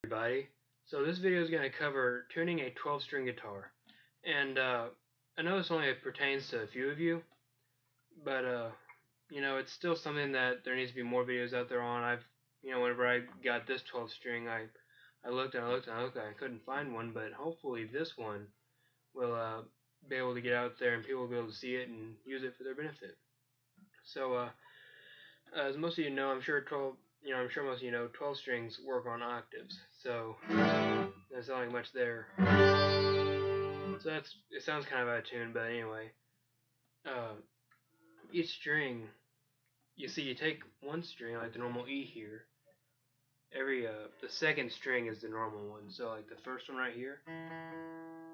Everybody. So this video is going to cover tuning a 12-string guitar. And I know this only pertains to a few of you, but it's still something that there needs to be more videos out there on. Whenever I got this 12-string, I looked and I looked and I looked and I couldn't find one, but hopefully this one will be able to get out there and people will be able to see it and use it for their benefit. So as most of you know, I'm sure most of you know 12 strings work on octaves. So there's not like much there. So it sounds kind of out of tune, but anyway. Each string, you take one string, like the normal E here. The second string is the normal one. So like the first one right here,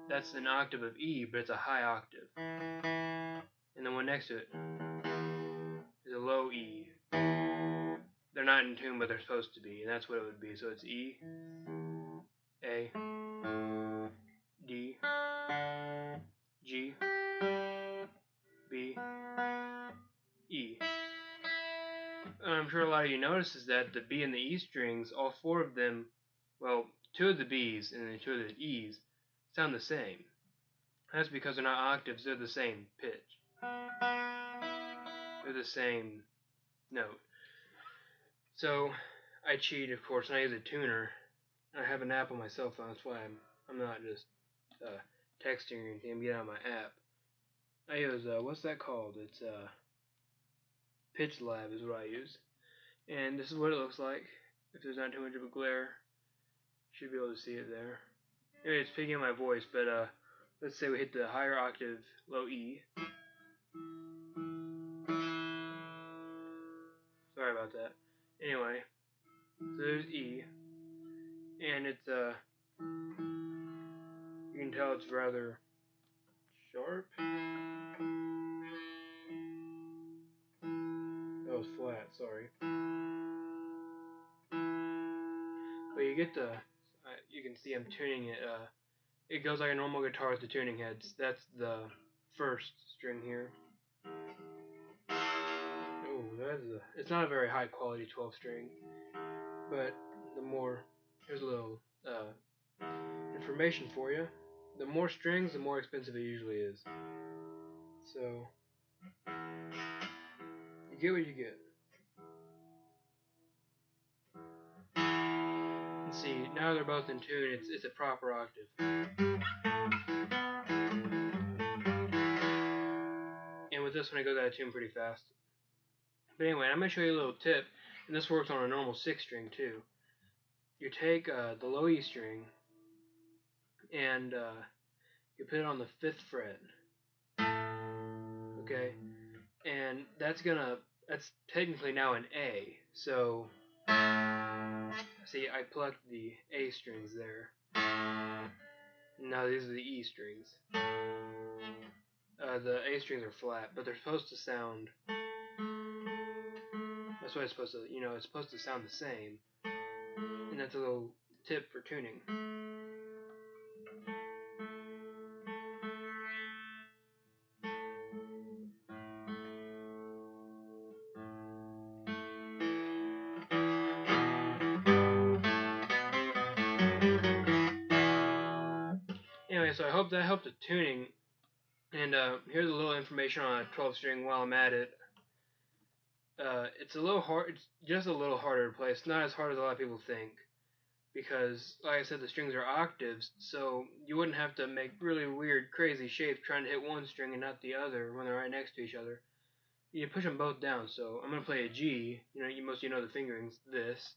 that's an octave of E, but it's a high octave. And the one next to it is a low E. They're not in tune, but they're supposed to be, and that's what it would be. So it's E, A, D, G, B, E. And I'm sure a lot of you notices that the B and the E strings, all four of them, well, two of the B's and then two of the E's sound the same. That's because they're not octaves, they're the same pitch. They're the same note. So I cheat, of course, and I use a tuner. I have an app on my cell phone, that's why I'm not just texting or anything. I'm getting on my app. I use, what's that called? It's Pitch Lab is what I use. And this is what it looks like. If there's not too much of a glare, you should be able to see it there. Anyway, it's picking up my voice, but let's say we hit the higher octave, low E. Sorry about that. Anyway, so there's E, and it's you can tell it's rather sharp. That was flat, sorry. But you get you can see I'm tuning it. It goes like a normal guitar with the tuning heads. That's the first string here. Oh, it's not a very high quality 12 string, but here's a little information for you. The more strings, the more expensive it usually is. So you get what you get. And see, now they're both in tune. It's a proper octave. And with this one, it goes out of tune pretty fast. But anyway, I'm going to show you a little tip, and this works on a normal 6 string too. You take the low E string, and you put it on the 5th fret. Okay? And that's technically now an A. So, see, I plucked the A strings there. Now these are the E strings. The A strings are flat, but they're supposed to sound. That's what it's supposed to. It's supposed to sound the same. And that's a little tip for tuning. Anyway, so I hope that helped the tuning. And here's a little information on a 12 string while I'm at it. It's a little hard. It's just a little harder to play. It's not as hard as a lot of people think, because, like I said, the strings are octaves, so you wouldn't have to make really weird, crazy shapes trying to hit one string and not the other when they're right next to each other. You push them both down. So I'm gonna play a G. Most of you know the fingerings. This,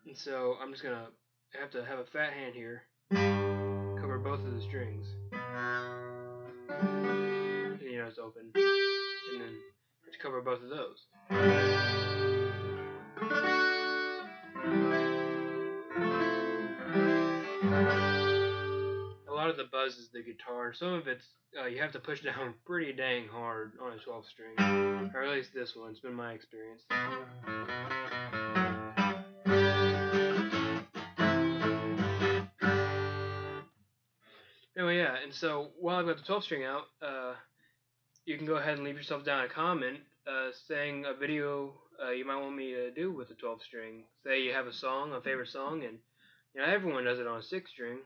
and so I'm just gonna have to have a fat hand here, cover both of the strings. And, it's open, and then to cover both of those. A lot of the buzz is the guitar. Some of it's you have to push down pretty dang hard on a 12 string, or at least this one. It's been my experience. Anyway, yeah, and so while I've got the 12 string out, you can go ahead and leave yourself down a comment saying a video you might want me to do with the 12 string. Say you have a favorite song, and Everyone does it on a 6 string,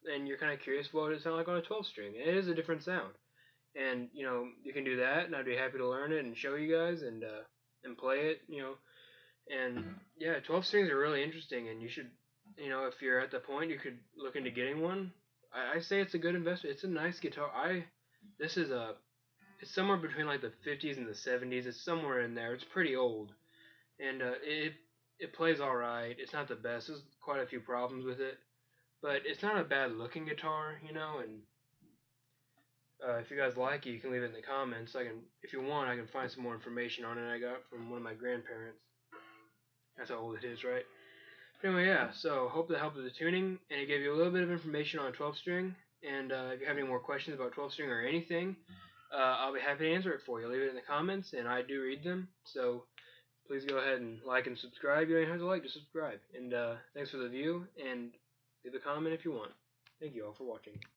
and you're kind of curious what it sounds like on a 12 string. It is a different sound, and you can do that, and I'd be happy to learn it and show you guys and play it. And yeah, 12 strings are really interesting, and you should, if you're at the point, you could look into getting one. I say it's a good investment. It's a nice guitar. This is it's somewhere between like the 50s and the 70s. It's somewhere in there. It's pretty old, and it plays all right. It's not the best. There's quite a few problems with it, but it's not a bad looking guitar, And if you guys like it, you can leave it in the comments. If you want, I can find some more information on it. I got from one of my grandparents. That's how old it is, right? But anyway, yeah. So hope that helped with the tuning, and it gave you a little bit of information on 12 string. And if you have any more questions about 12 string or anything, I'll be happy to answer it for you. Leave it in the comments, and I do read them. So please go ahead and like and subscribe. You don't even have to like, just subscribe. And thanks for the view, and leave a comment if you want. Thank you all for watching.